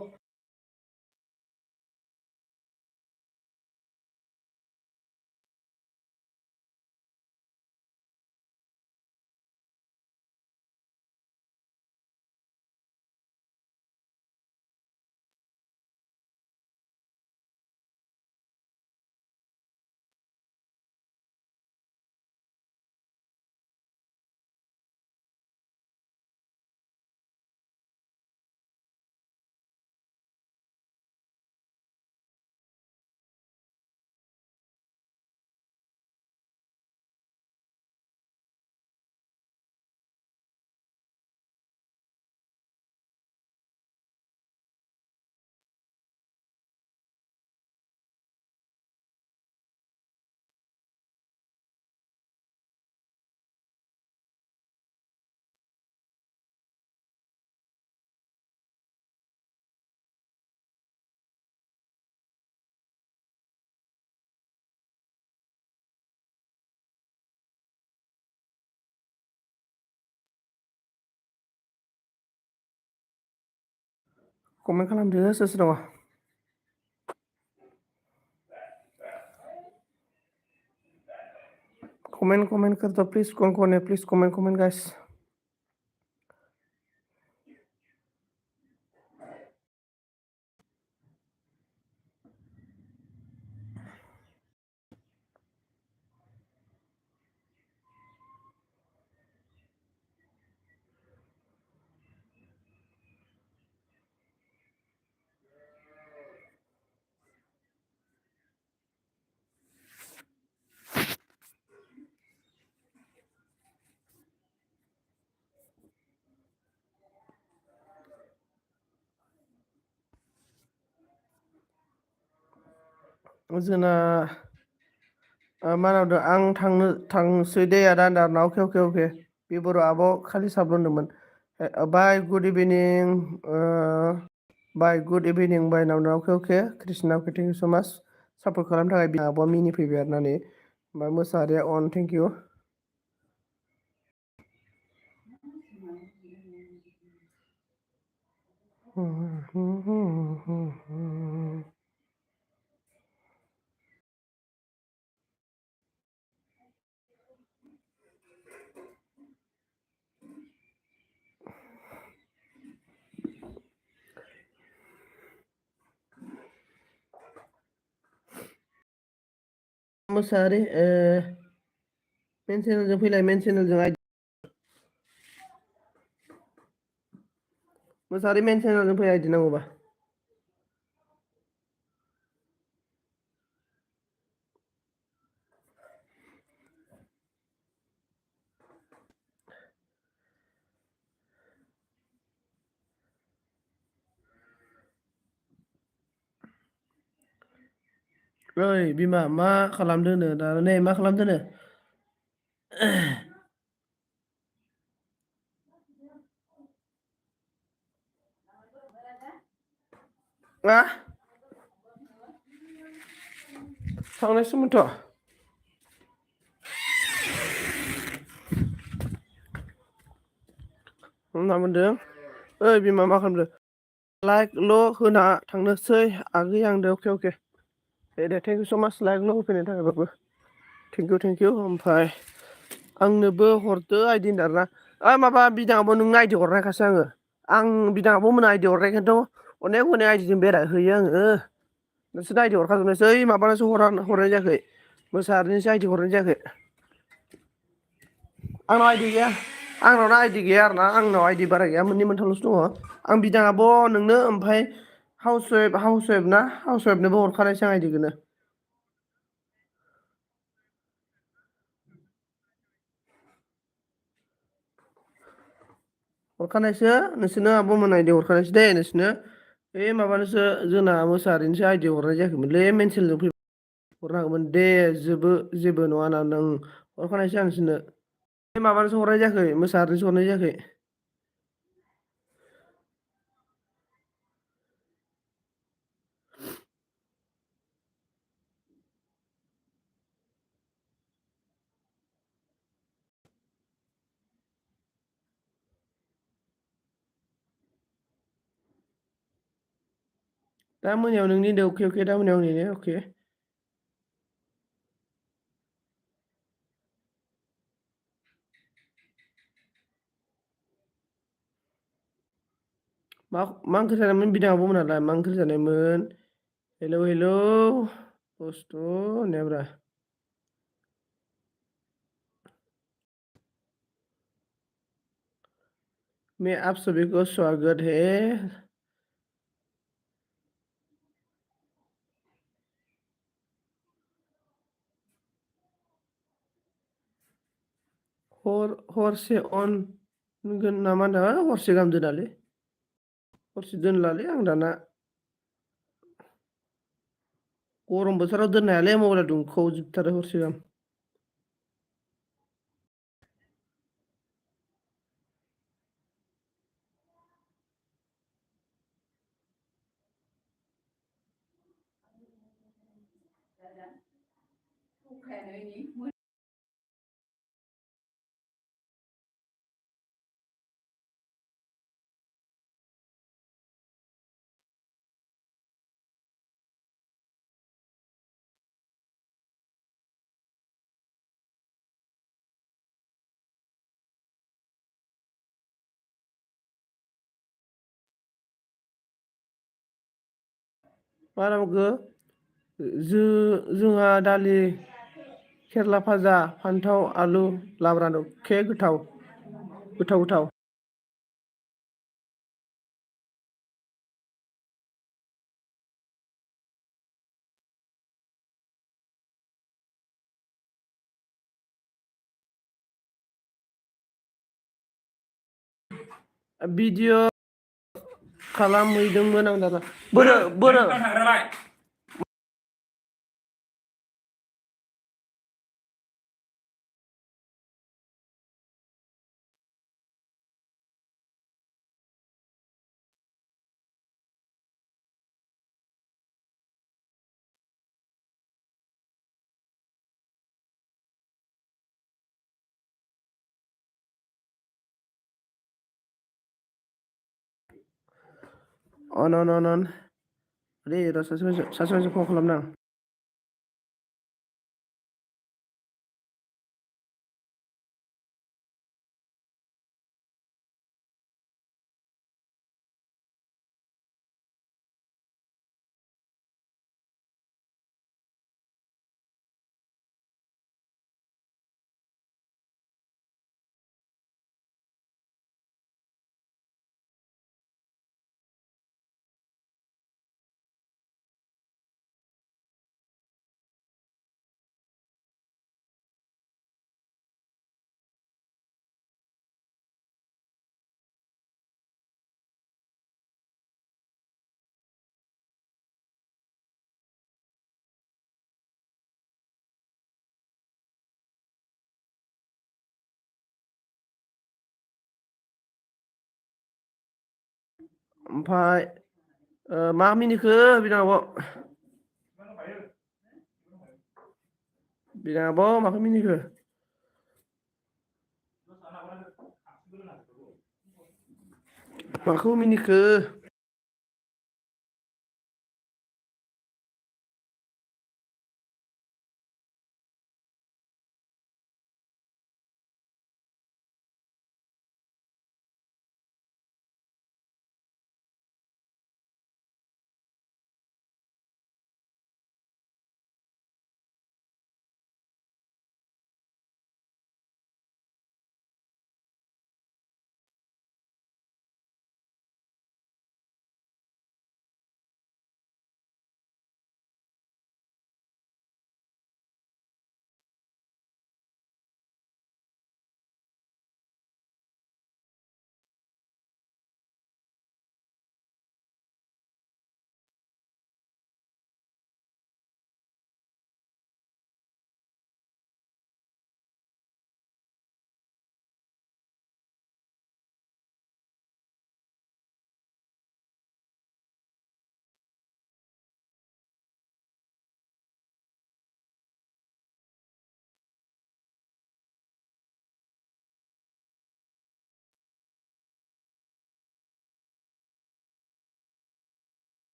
कमेन्ट खालामदो सोर सोर दङ। कमेन्ट कर दो प्लीज कौन है प्लीज कमेंट गाइस। जोंना मा होनदों आं थांसै दे आदा होनदों अके अके अके बे बर' आब' खालि साबल होनदोंमोन बाय गुड इभिनिं बाय गुड इभिनिं बाय नाव अके अके कृष्णा अके थेंक इउ स' माच सापर्ट खालामनो थाखाय बे आब'आ मिनिफैबाय आरो नानै ओमफ्राय मोसाहारिया अन थेंक इउ। मोसाहारि मेन चेनेलजों फैलाय मेन चेनेलजों मोसाहारि मेन चेनेलजों फै आइदि नांगौबा। ओइ बिमा मा खालामदोंनो दा नै मा खालामदोंनो मा थांनायसोमोनथ' मा मोनदों ओइ बिमा मा खालामदों लाइकल' होना थांनोसै आगै आंदो अके अके दे थेंक इउ स' माच लाइकल' होफैनायनि थाखायबाबो थेंक इउ ओमफ्राय आंनोबो हरदो आइदि होनदों आरोना माबा बिदाङाबो नोंनो आइदि हरनायखासो आं बिदाङाबो मोना आइदि हरनायखायनोथ' अनेक आइदि जों होयो आङो नोंसोरनो आइदि हरखाजोबनोसै ओइ माबानासो हरनाय जायाखै मोसाहारिनोसो आइदि हरनाय जायाखै आंनाव आइदि गैया आंनावनो आइदि गैया आरोना आंनाव आइदि बारा गैया मोननै मोनथामल'सो दङ आं बिदाङाब' नोंनो ओमफ्राय हाउस वाइफनोबो हरखानायसै आं आइदिखौनो हरखानायसो नोंसोरनो आब'मोन आइदि हरखानायसो दे नोंसोरनो बे माबानोसो जोंना मोसाहारिनोसो आइदि हरनाय जायाखैमोनलै मेन चेनेलजों फै हरनो हागौमोन दे जेबो नङा होनना नों हरखानायसै आं नोंसोरनो बे माबानोसो हरनाय जायाखै मोसाहारिनोसो हरनाय जायाखै दा मोनायाव नोंनि दे अके अके दा मोनायाव नेनो अके मा ओंख्रि जानायमोन बिदां आब'मोनालाय मा ओंख्रि जानायमोन हेलौ हेलौ बस्थु होननायाब्रा मैं आप सभी को स्वागत है हरसे अन होगोन नामा होनदों हरसे गाहाम दोनालै हरसे दोनलालै आं दाना गरम बोथोराव दोननो हायालै मबाइला दुंखावजोबथारो हरसे गाहाम मा होनना बुंखो जोंहा दालि केरेला भाजा फान्थाव आलु लाब्रा दखे गोथाव गोथाव गोथाव भिडिअ खालामहैदोंमोन आं दाना बोरो बोरो अन दे र' सासे मानसि फन खालामदां ओमफ्राय मा मिनिखो बिदां आब' बिदां आब' माखौ मिनिखो माखौ मिनिखो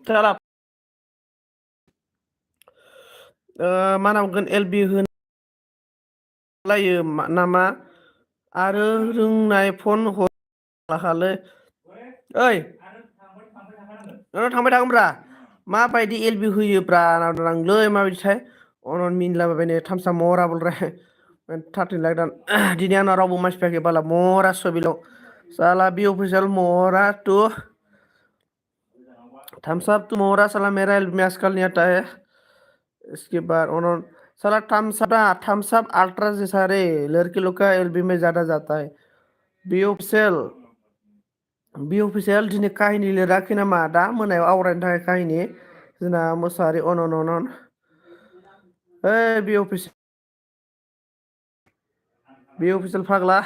साला मा होनना बुंगोन एलबि होनलायो नामा आरो रोंनाय फन हरलाखालै ओइ नोंनाव थांबाय थागोनब्रा माबायदि एलबि होयोब्रा नांलै माबायदिथाय अनन मिनिलाबायनो थामसा मरा बलरे थार्टिन लाख दान दिनै आंनाव रावबो मानसि फैयाखै बाला मरा सबिल' साला बि अफिसियल मरा तु थम्स अप तू मोहरा साला मेरा एल्बम में आजकल नहीं आता है इसके बाद उन्होंने साला थम्स अप अल्ट्रा जैसा रे लड़की लोग का एलबी में ज्यादा जाता है बि अफिसियल दिनै काहिनि लिराखै नामा दा मोनायाव आवरायनो थाखाय काहिनि जोंना मोसाहारि अनन ओइ बि अफिसियल फाग्ला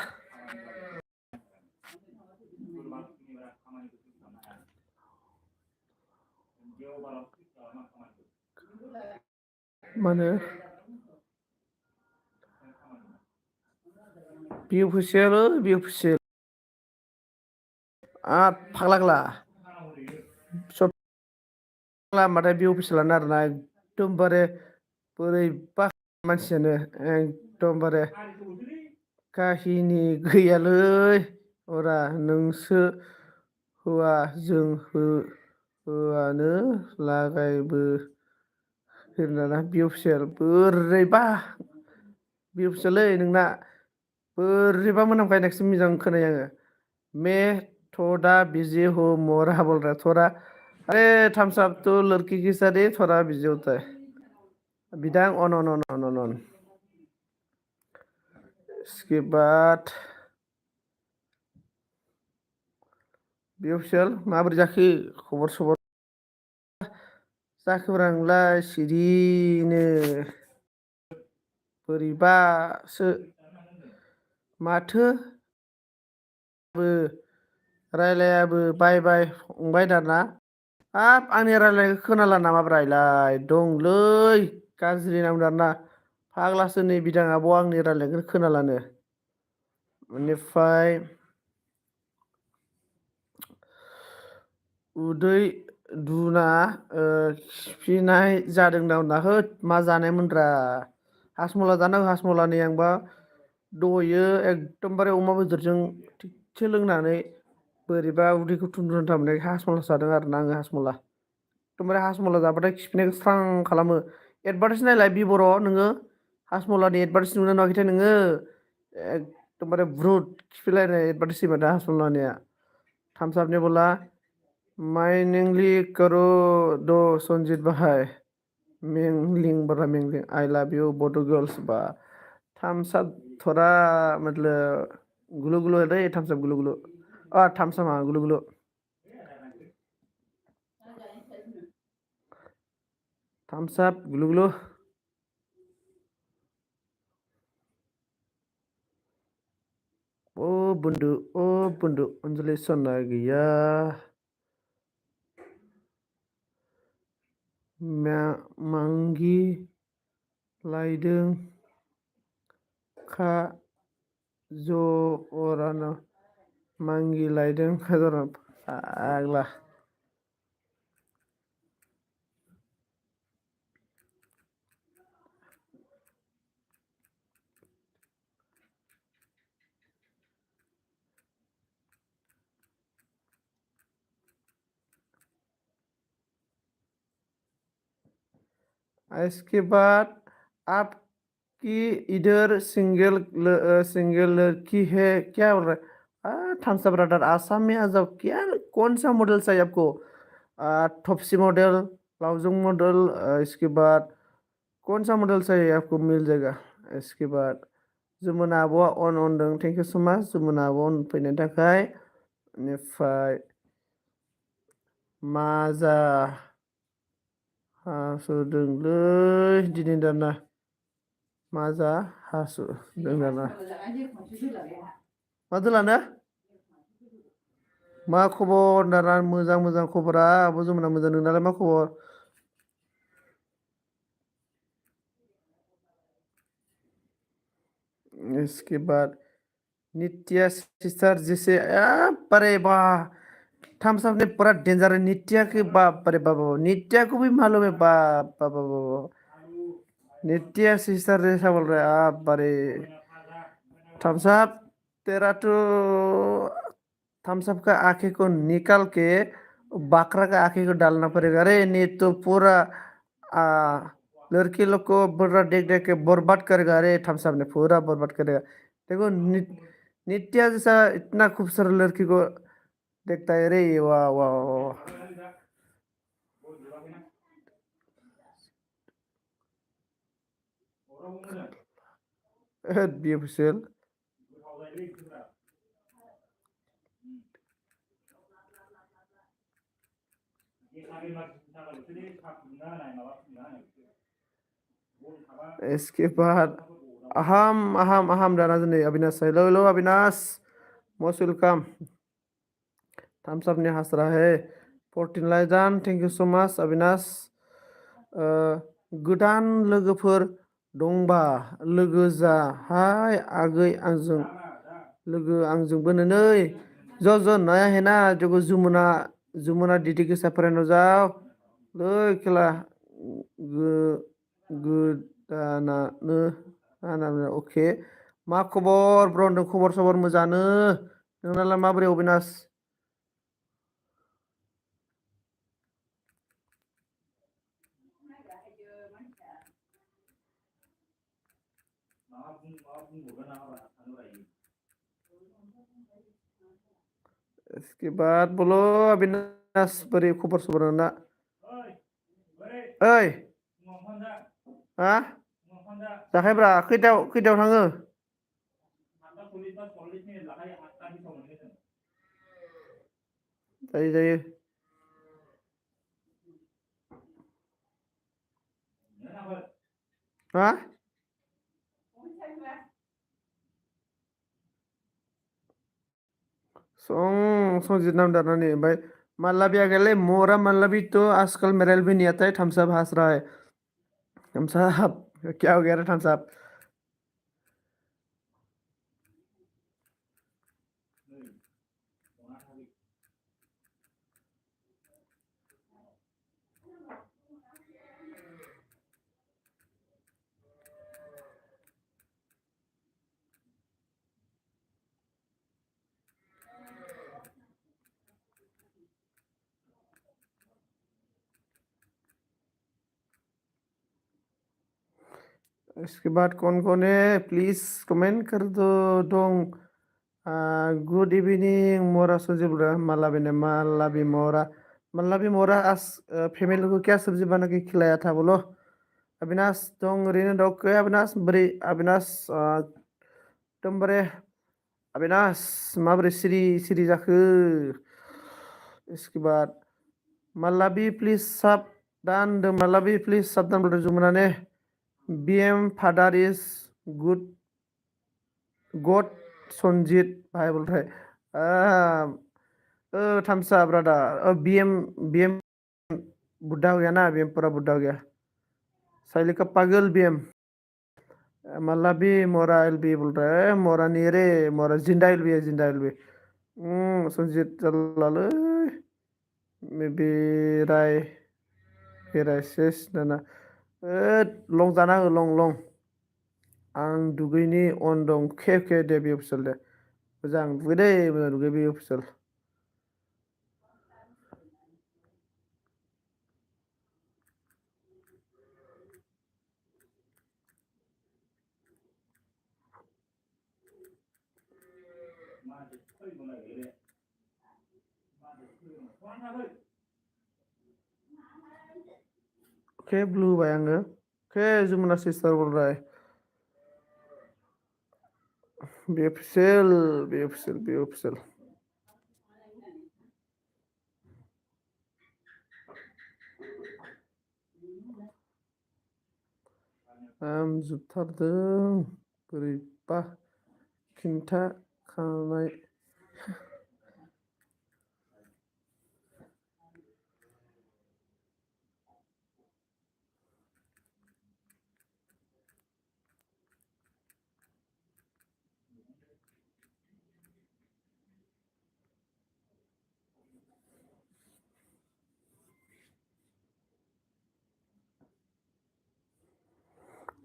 मानो बि अफिसियल फाग्लाग्ला सब होनबाथाय बे अफिसियेलानो आरोना एकदमबारे बोरैबा मानसियानो एकदमबारे काहिनि गैयालै अरा नोंसो होआ जों होआनो लागायबो होनना बि अफिसियेल बोरैबा बि अफिसियेललै नोंना बोरैबा मोनामखायनायसो मोजां खोनायो आङो मे थदा बिजि हो मरा बोल रहा थोड़ा अरे थम्स अप तो लड़की के साथ ही थोड़ा बिजी होता है बिदां अन इसके बाद बि अफिसियेल माबोरै जाखो खबर सबर जाखोब्रा नोंलाय सिरिनो बोरैबासो माथो रायलायाबो बाय बाय फंबाय दाना हाब आंनि रायलायनायखौ खोनाला नामाब्रा इलाय दंलै गाज्रि नांदों आरोना फाग्लासो नै बिदां आब' आंनि रायलायनायखौ खोनालानो बेनिफ्राय उदै दुना खिफिनाय जादों दावना होद मा जानायमोनब्रा हासमला जानांगौ हासमला नै आंबा दहयो एकदमबारे अमा बेदरजों थिगसे लोंनानै बोरैबा उदैखौ थुमथुम थाबनाय हासमलासो जादों आरो ना आङो हासमला एकदमबारे हासमला जाबाथाय खिफिनायखौ स्रां खालामो एडभार्टाइस नायलाय बिबर' नोङो हासमलानि एडभार्टाइस नुदोंना नुवाखैथाय नोङो एकदमबारे ब्रुद खिफिलायनाय एडभार्टाइस होयोदा हासमलानिया थाम्स आपनि बोला माइनिंलि करो दो सनजित भाई मेंलिं बड़ा मेंलिं आई लव यू बोटो गर्ल्स बा थम्स अप थोड़ा मतलब गुलु गुलु है रे थम्स अप गुलु गुलु थम्स अप हाँ गुलु गुलु थम्स अप गुलु गुलु ओ बुंदु अनजलि सना गैया मांगि लायदों खा जराना मांगि लायदों खाजराना फाग्ला इसके बाद आपकी इधर सिंगल लड़की है क्या बोल रहा है थम्स अप ब्रदर आसाम में आ जाओ क्या कौन सा मॉडल चाहिए आपको टॉप्सी मॉडल लाउजुंग मॉडल इसके बाद कौन सा मॉडल चाहिए आपको मिल जाएगा इसके बाद जुमुना आब'आ अन अनदों थेंक इउ सो माच जुमुना आब' अन फैनायनि थाखाय बेनिफ्राय माजा हासुदोंलै दिनै दाना माजा हासुदों दाना मा दोलानो मा खबर दाना मोजां खबरा आब' जमुना मोजां नोंनालाय मा खबर इसके बाद नित्या सिस्टर जैसे बारे वाह थम्स अप ने पूरा डेंजर है नित्या के बाप अरे बाबा नित्या को भी मालूम है बाप बाबा बाबा नित्या सिस्टर जैसा बोल रहा है आप बारे थम्स अप तेरा तो थम्स अप का आंखें को निकाल के बाकरा का आंखें को डालना पड़ेगा। अरे नहीं तो पूरा आ, लड़की लोग को पूरा देख देख के बर्बाद करेगा। अरे थम्स अप ने पूरा बर्बाद करेगा। देखो नित्या जैसा इतना खूबसूरत लड़की को देखता है। अरे वाह वाह वाह। ब्यूटीफुल। इसके बाद अहम अहम अहम दाना जने Avinash. Hello hello Avinash, most welcome. Thumbs up ने हंस रहा है। 14 लाइजान, thank you so much Avinash. ओ, गोदान लोगोफोर दंबा लोगो जा। हाय आगै आंजों लोगो आंजोंबो नै ज' नया है ना जो जुमुना जुमुना दीदी के साथ फरायनो जाओ लै खेला गो गोदाना नो अके। मा खबर ब्र होनदों? खबर सबर मोजाङानो। नोंनालाय माबोरै अबिनाश? इसके बाद बोलो अविनाश, बोरै खबर सबर नोंना? ओइ हा जाखायब्रा, खैथायाव थाङो? जायो जायो। हा संजित नाम दारनानै ओमफ्राय माल्ला भी आ गया ले मोरा माल्ला भी तो आजकल मेरेल भी नहीं आता है। थम्स अप हंस रहा है। थम्स अप क्या हो गया रे थम्स अप? इसके बाद कौन कौन है प्लीज कमेंट कर दो डोंग। गुड इवनिंग मोरा सजीब माला भी ने माला भी मोरा। माला भी मोरा आज फैमिली को क्या सब्जी बना के खिलाया था बोलो? अविनाश दं ओरैनो दं। ओके अविनाश बोरै अविनाश एकदम बोरे अविनाश माबोरै सिरि सिरि जाखो? इसके बाद मालाबी प्लीज साबधान द मालाबी प्लीज साबधान बोल जुमना ने बीएम फादर इज गुड गॉड संजीत भाई बोल रहे थम्स अप ब्रदर। बीएम बुढ़ा हो गया ना, बीएम पूरा बुढ़ा हो गया। साइली का पागल बीएम मल्ला भी मोरा एल बी बोल रहा है। मोरा नहीं रे, मोरा जिंदा एल बी है, जिंदा एल बी। संजीत चल मे बी राय रायसेस दाना लं जाना हो लं लं। आं दुगैनि अन दं के दे बे अफिसियेल दे मोजां दुगै दे, मोजां दुगै बे अफिसियेल। के ब्लू बाय आङो के जुमुना सिस्टार बोल रहा है। बे अफिसियेल बे अफिसियेल बे अफिसियेल। आं जोबथारदों बोरैबा खिन्था खानाय।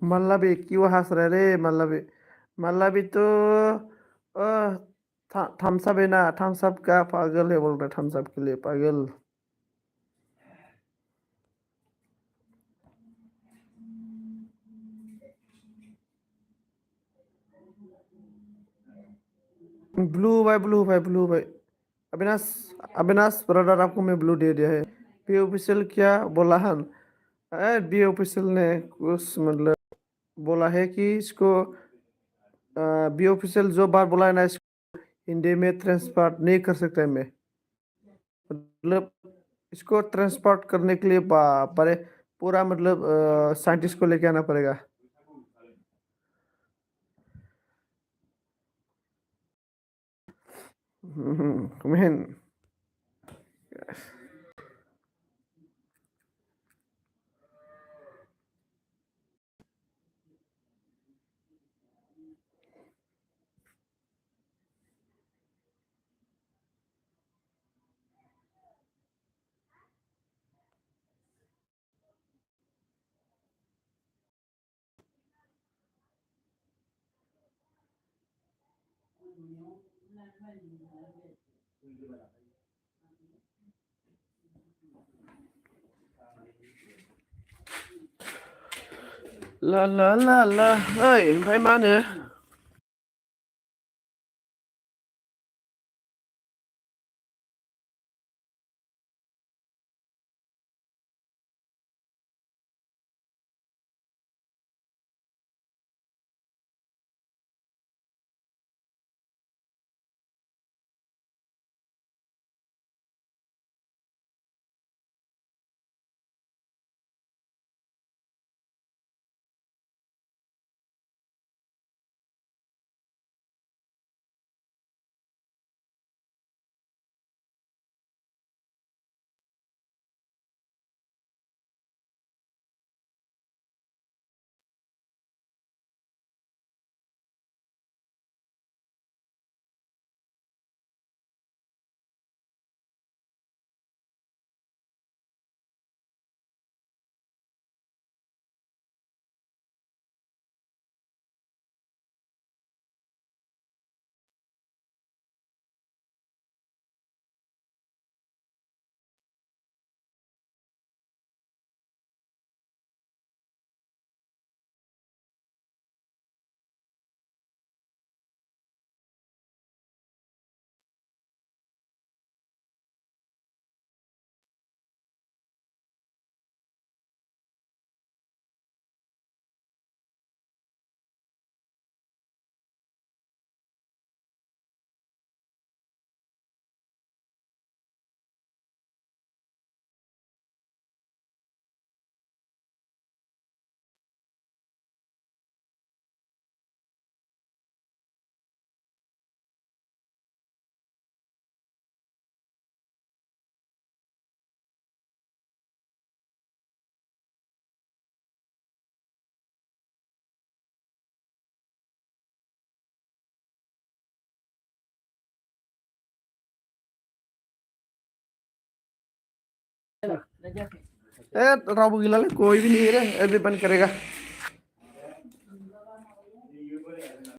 मल्ला भी क्यों हंस रहे रे? मल्ला भी तो थम्स अप है ना, थम्स अप का पागल है बोल रहा है, थम्स अप के लिए पागल। ब्लू भाई। अविनाश, अविनाश ब्रदर आपको मैं ब्लू दे दिया है। बी ऑफिशियल क्या बोला हन? बी ऑफिशियल ने कुछ मतलब बोला है कि इसको बी ऑफिशियल जो बार बोला है ना, इसको हिंदी में ट्रांसफर नहीं कर सकता मैं। मतलब इसको ट्रांसपोर्ट करने के लिए परे पूरा मतलब साइंटिस्ट को लेके आना पड़ेगा। मैन। ला ला ला ला ओइ ओमफ्राय मा होनो रावबो गैलालै कोई भी नहीं है रे, अभी बंद करेगा।